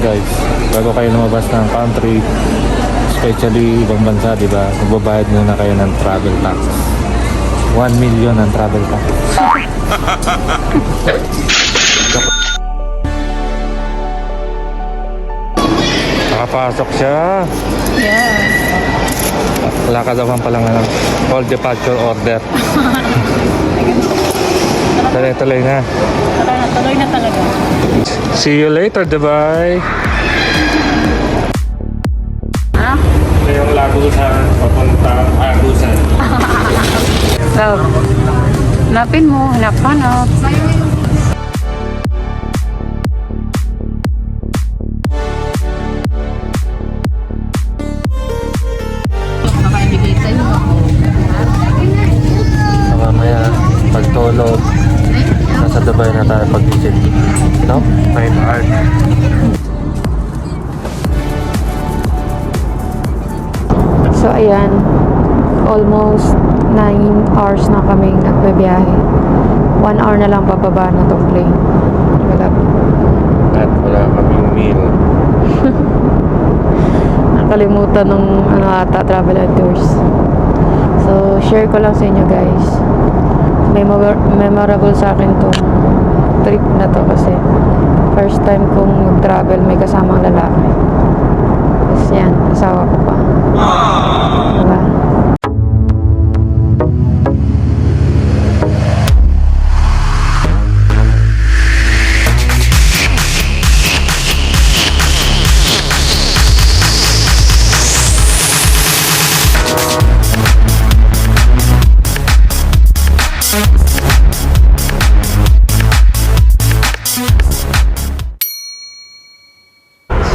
guys, bago kayo lumabas ng country, especially ibang bansa, di ba? Magbabayad muna kayo ng travel tax. 1 million ang travel tax. Nakapasok siya. Yes. Wala ka daw palang call departure order. Tuloy na. Tuloy na talaga. See you later, Dubai. Ha? Ito yung Lagusan, papuntang Agusan. So, hanapin mo, hanap. Nakaibigay sa'yo. Mamaya, pagtulog, nasa Dubai na tayo pag-visit. No? Fine art. So, ayan. Almost 9 hours na kaming nagbabiyahe. 1 hour na lang bababa na tong plane. At wala kaming meal. Nakalimutan ng ata travel and tours. So, share ko lang sa inyo guys. Memorable sa akin tong trip na to kasi first time kong mag-travel may kasamang lalaki. Tapos yan, asawa ko pa. Diba?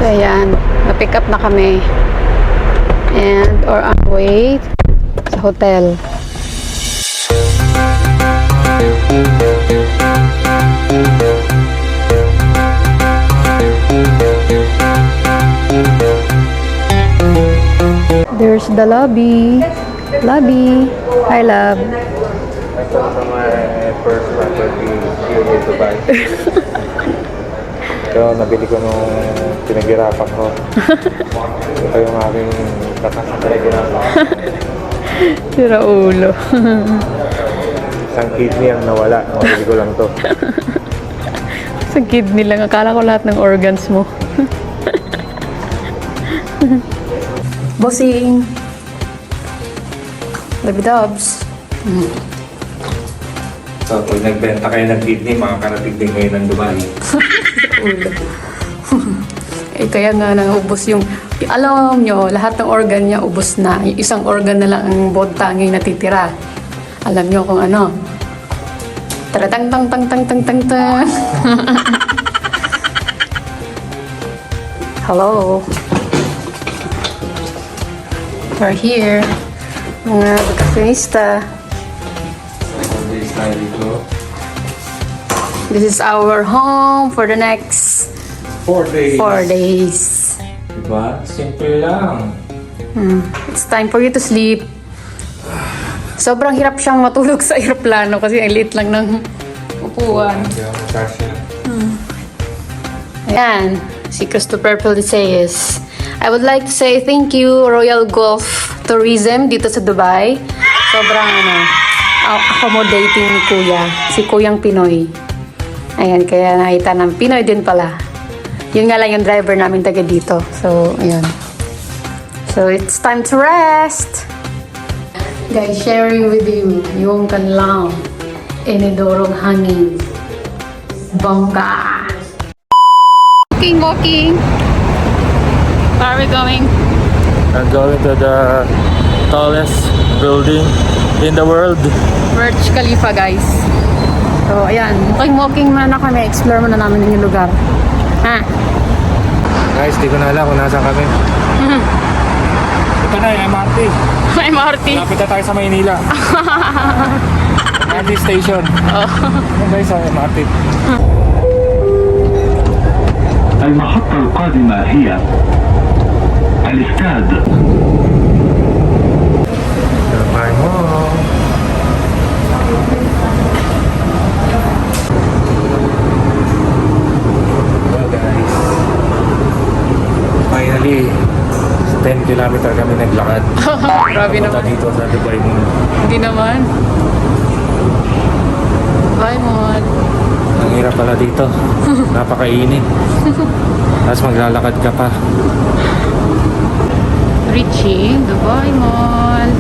So, ayan. Na-pick up na kami. And, or on way sa hotel. There's the lobby. Lobby. Hi, love. Ito sa my first property here in Dubai. Ito, nabili ko nung pinaghirapan ko. Ito yung aking takas na pinaghirapan. Sira ulo. Isang kidney ang nawala. Nabili ko lang to. Sa kidney lang. Akala ko lahat ng organs mo. Bossing. Baby Dobbs. So, pag nagbenta kayo ng kidney, makakarating din kayo ng Dubai. Ulo. Eh, kaya nga naubos yung... Alam nyo, lahat ng organ niya ubos na. Yung isang organ na lang ang buod tanging natitira. Alam nyo kung ano. Taratang tang tang tang tang tang tang. Hello. We're here. Mga vacationista. This is our home for the next 4 days. 4 days. Diba? Simple lang. It's time for you to sleep. Sobrang hirap siyang matulog sa aeroplano kasi ang liit lang ng upuan. Ayan, si Christopher Felices. I would like to say thank you Royal Gulf Tourism dito sa Dubai. Sobrang accommodating ni Kuya. Si Kuyang Pinoy. Ayan, kaya nakita ng Pinoy din pala. Yun nga lang yung driver namin taga dito. So, ayan. So, it's time to rest. Guys, sharing with you yung kanilang inidorong hangin. Bongga! Walking! Where are we going? I'm going to the tallest building in the world. Burj Khalifa, guys. So, ayan. Walking muna na kami. Explore muna namin yung lugar. Ha? Guys, di ko na alam kung nasaan kami. Ito na yung MRT. MRT. Lapit na tayo sa Maynila. MRT station. Ayan guys, sa MRT. المحطة القادمة هي الاستاد. Bye mo. Well guys, 10 kilometer kami naglakad. Grabe Punta naman. dito sa Dubai muna. Hindi naman. Bye, Mon. Ang hirap pala dito. Napakainit. Tapos maglalakad ka pa. Reaching Dubai Mall.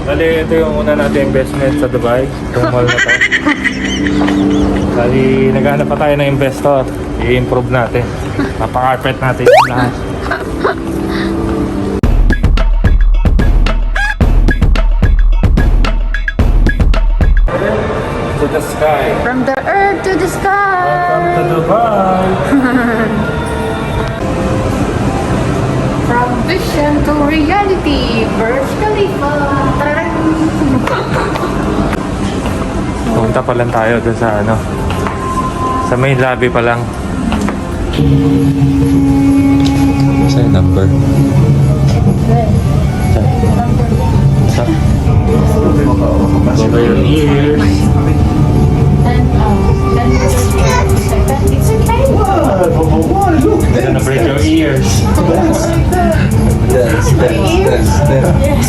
Bali, ito yung una natin investment sa Dubai. Itong mall na to. Bali, naghanap pa tayo ng investor. I-improve natin. Papakarpet natin yung lahat. To the sky. From the earth to the sky. Welcome to Dubai. From vision to reality. Burj Khalifa. Tararang. Pumunta pa lang tayo dun sa ano. Sa main lobby pa lang. Saan yung number? Saan? Cover your ears. Gonna break your ears.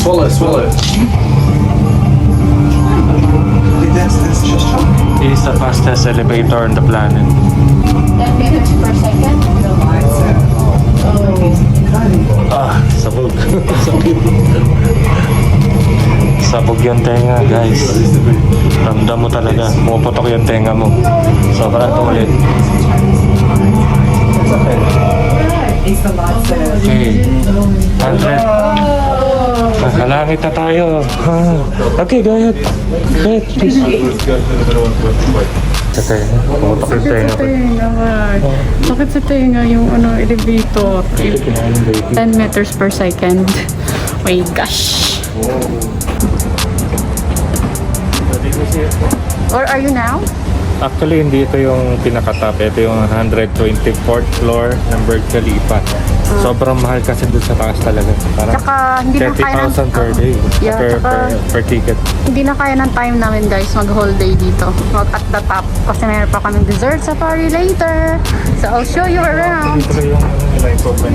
Swallow, swallow. It is the fastest elevator on the planet. 10 meters per second. Ah, sabog. Sabog yung tenga, guys. Ramdam mo talaga. Pumuputok yung tenga mo. Sobrang tulit. Okay. 100. Halangit na tayo. Okay, go ahead. Go ahead, please. Sa tenga. Pumutok yung tenga. Sakit sa tenga yung elevator. 10 meters per second. Oh my gosh. Or are you now? Actually, hindi ito yung pinaka-top. Ito yung 124th floor ng Burj Khalifa. Sobrang mahal kasi doon sa taas talaga. Parang Tsaka hindi na kaya 30,000 per day. Yeah, per ticket. Hindi na kaya ng time namin guys mag-whole day dito. Mag at the top. Kasi meron pa kaming dessert safari later. So I'll show you around. Dito yung improvement.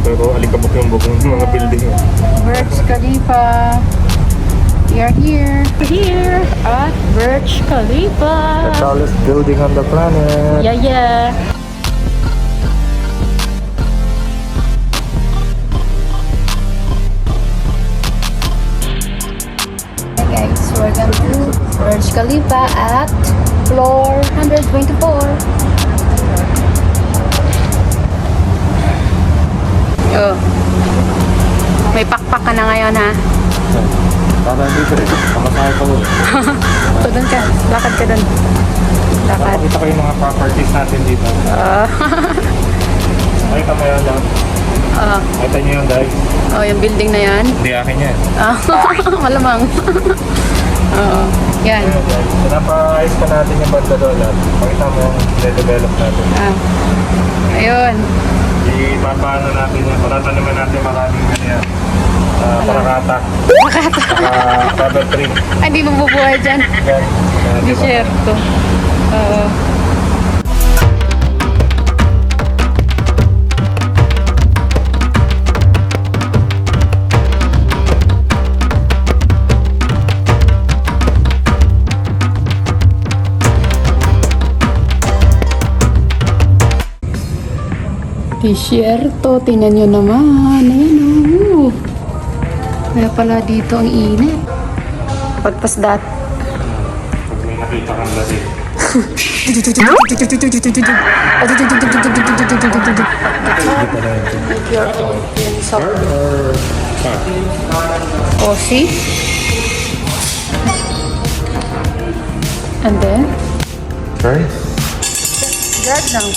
Pero alikabok yung bukong mga building. Burj Khalifa. We are here at Burj Khalifa. The tallest building on the planet. Yeah, yeah. Okay guys, we're going to Burj Khalifa at floor 124. Oh. May pakpak ka na ngayon ha. Parang dito rin. Kamasaya ko. So doon ka, lakad ka doon. Lakad. Pakita ko yung mga properties natin dito. Nakita mo yan lang. Nakita niyo yung guys. Oh, yung building na yan. Hindi akin yan. Malamang. Oo. Yan. Pinapaayos pa natin yung banda doon. Pakita mo yung develop natin. Ayun. Ipapaano natin yan. Patataniman natin maraming ganyan. Parakata. Rubber tree. Ay, di mabubuhay dyan. Yan. Desierto. Oo. Desierto, tingnan nyo naman. Ayan o. Kaya pala dito ang init. What was that? Pag may nakita kang lari. Your own Oh, see? And then? Right? Drag down.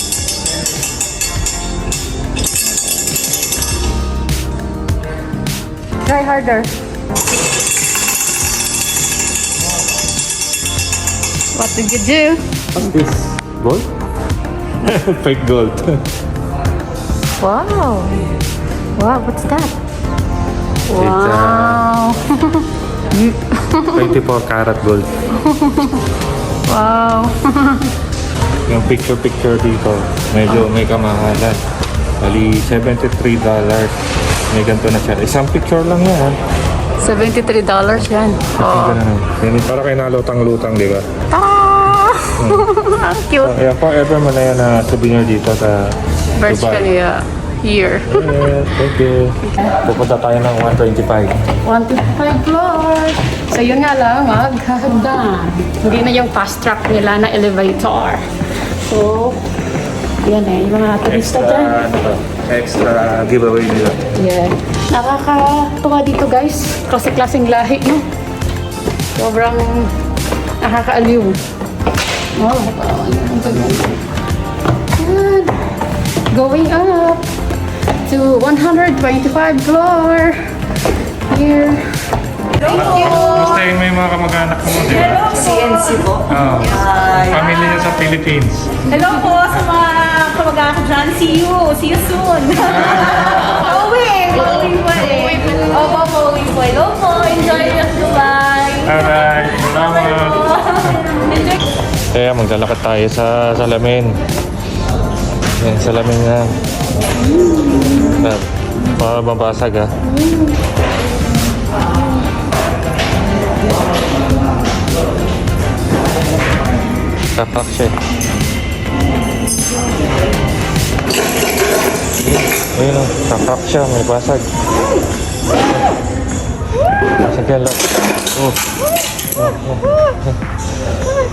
Try harder. What did you do? What's this? Gold? Fake gold. Wow. Wow, what's that? It's, Wow. 24 karat gold. Wow. Yung picture dito, medyo may kamahalan. Bali, $73. May ganito na siya. Isang picture lang yan. $73 yan. Oh. Oh. Yan, para kayo nalutang-lutang, di ba? Ah! Ang cute. So, yan, forever mo na yan na souvenir dito sa Burj Dubai. Khalifa. Here. Yeah, thank you. Pupunta tayo ng 125. 125 floor. So yun nga lang, maghahagdan. Hindi na yung fast track nila na elevator. So, yan eh, yung mga turista dyan. Extra giveaway nila. Yeah. Nakakatuwa dito guys. Klase-klaseng lahi, no? Sobrang nakakaaliw. Oh, yan. Going up to 125 floor. Here. Kamusta yung may mga kamag-anak mo, di ba? CNC po. Oo. Family niya sa Philippines. Hello po sa mga kamag-anak ko dyan. See you soon. Pauwi po eh. Opo, pauwi po. Hello po, enjoy your Dubai. Alright, salamat. Enjoy. Kaya maglalakad tayo sa salamin. Yan, salamin na. Para mabasag ha. Kapak siya. Ayun o, kapak siya, may basag. Basag yan lang. Oh.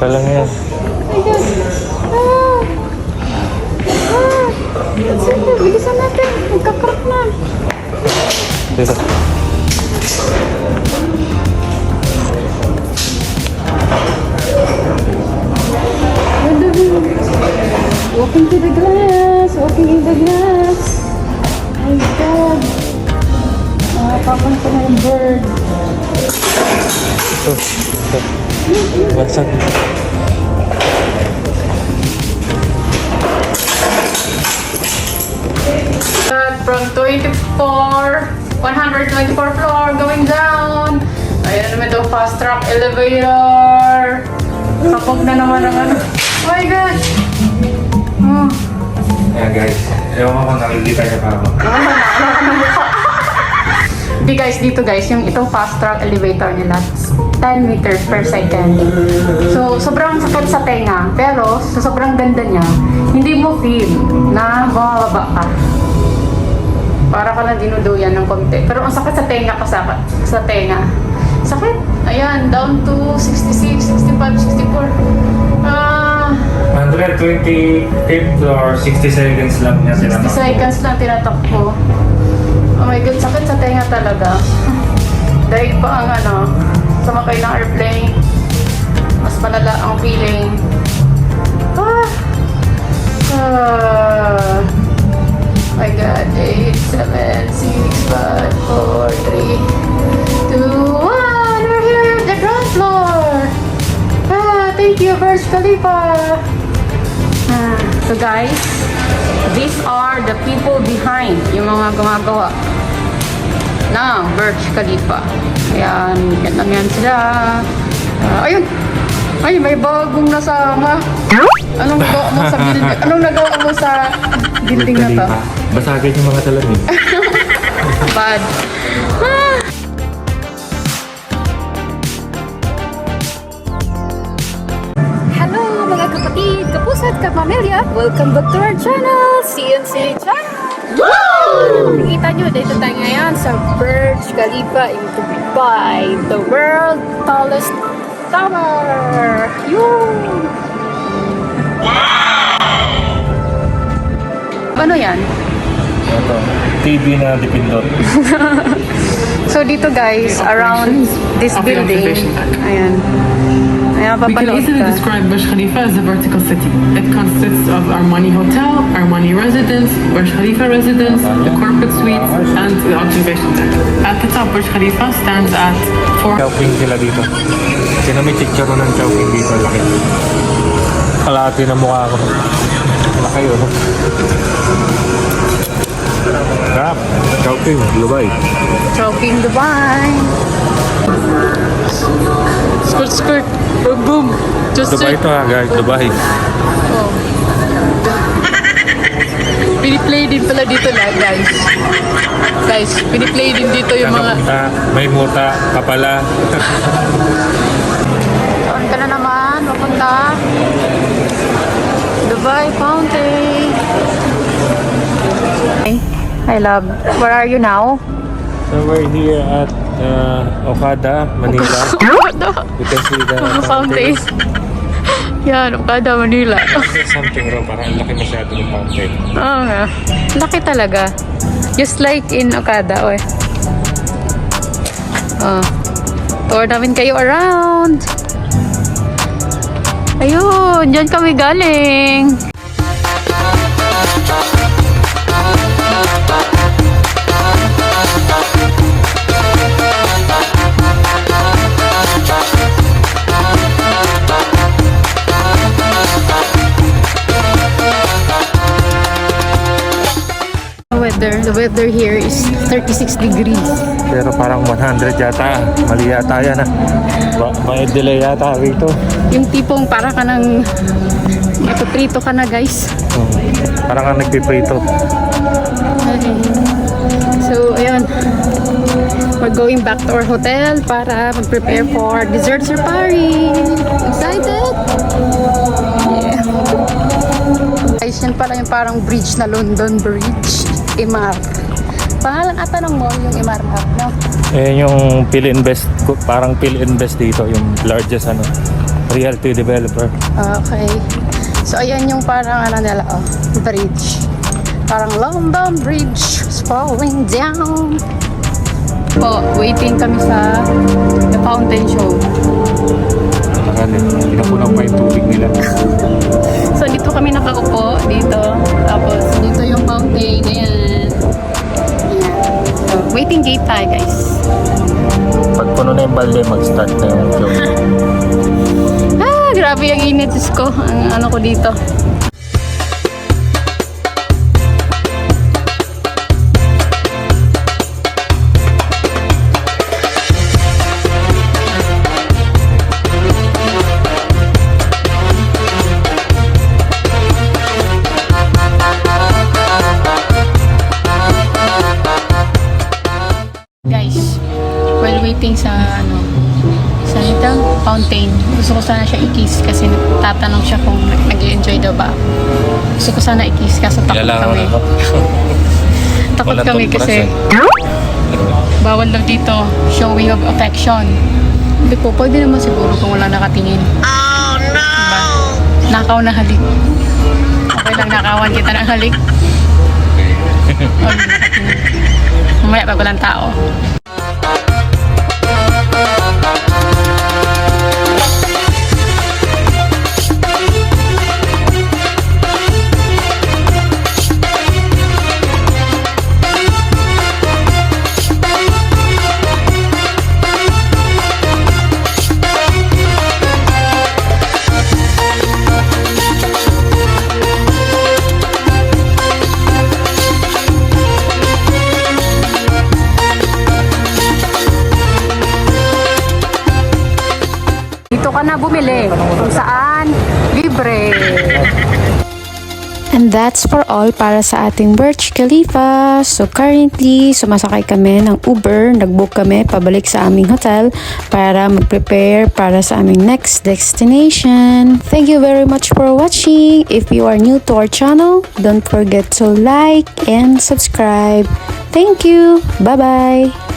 Palang yan. Bilisan natin. Magkakrap na. Dito. Walking to the glass. Walking in the glass. Oh my God. Papan ko na yung bird. Ito. Basag. From 124 floor going down. Ayan na naman daw fast track elevator. Kapag na naman ang ano. Oh my gosh. Oh. Ayan guys, ewan ko kung nakikita niya pa ako. Di guys, dito guys, yung itong fast track elevator nila, 10 meters per second. So, sobrang sakit sa tenga. Pero, sa sobrang ganda niya, hindi mo feel na bumababa ka. Para ka lang dinuduyan ng konti. Pero ang sakit sa tenga sa tenga. Sakit. Ayan, down to 66, 65, 64. 128th floor, 60 seconds lang niya 60 tinatakbo. seconds lang tinatakbo. Oh my God, sakit sa tenga talaga. Dahil pa ang ano, sumakay ng airplane. Mas malala ang feeling. My God, 8, 7, 6, 5, 4, 3, 2, 1. We're here at the ground floor. Thank you, Burj Khalifa. So guys, these are the people behind, yung mga gumagawa ng Burj Khalifa. Ayan, yan lang yan sila. Ayun! Ay, may bagong nasama. Anong nagawa mo sa building? Anong nagawa mo sa building na to? Basagin yung mga salamin. Bad. Hello mga kapatid, kapusat, kapamilya. Welcome back to our channel, CNC Channel. Nakikita nyo, dito tayo ngayon sa Burj Khalifa in Dubai, the world tallest tower. Yun! Ano yan? Ito, TV na dipindot. So dito guys, around this of the building, observation deck. ayan. Ayan, We can papanood easily ka. describe Burj Khalifa as a vertical city. It consists of Armani Hotel, Armani Residence, Burj Khalifa Residence, the corporate suites, and the observation deck. At the top, Burj Khalifa stands at 4. Chowking sila dito. Sino may chicharo ng Chowking dito? Laki. Kalahati na mukha ko. Laki yun. Sarap. Chowking, Dubai. Chowking Dubai. guys. Skirt, skirt. Boom, boom. Just Dubai to ha guys, Dubai. Piniplay din pala dito lahat, guys. Guys, piniplay din dito yung mga... Nakapunta, may muta ka pala. Saan ka na naman? Papunta? Dubai Fountain. Hi, love. Where are you now? So we're here at Okada, Manila. You can see the Fountain. Yan, Okada, Manila. There's something wrong, parang ang laki masyado ng fountain. Oo nga. Laki talaga. Just like in Okada, oy. Oh. Tour namin kayo around. Ayun, dyan kami galing. The weather here is 36 degrees. Pero parang 100 yata. Mali yata yan may delay yata rito. Yung tipong para ka ng ipaprito ka na, guys. Parang ka nagpiprito. Okay. So, ayun. We're going back to our hotel para mag-prepare for dessert safari. Excited? Yeah. Guys, yan pala yung parang bridge na London Bridge. Imar. Pangalan ata ng mall yung Imar Hub, no? Yung PhilInvest, parang PhilInvest dito, yung largest realty developer. Okay. So, ayan yung parang nila, bridge. Parang London Bridge is falling down. Waiting kami sa the fountain show. Pinapulang pa yung tubig nila. So, dito kami nakaupo, dito. Tapos, dito yung fountain. Ayan. So, waiting gate tayo, guys. Pag puno na yung balde, mag-start na yung show. Grabe yung init, Diyos ko. Ang ano ko dito. Waiting sa sa itang fountain. Gusto ko sana siya i-kiss kasi tatanong siya kung nag-enjoy daw ba. Gusto ko sana i-kiss kasi takot kami. Takot kami kasi bawal daw dito showing of affection. Hindi po, pwede naman siguro kung wala nakatingin. Oh no! Diba? Nakaw na halik. Okay lang, nakawan kita ng halik. Huwag na nakatingin. Mamaya pag walang tao. Ka na bumili kung saan libre. And that's for all para sa ating Burj Khalifa. So currently, sumasakay kami ng Uber. Nag-book kami pabalik sa aming hotel para mag-prepare para sa aming next destination. Thank you very much for watching. If you are new to our channel, don't forget to like and subscribe. Thank you. Bye-bye.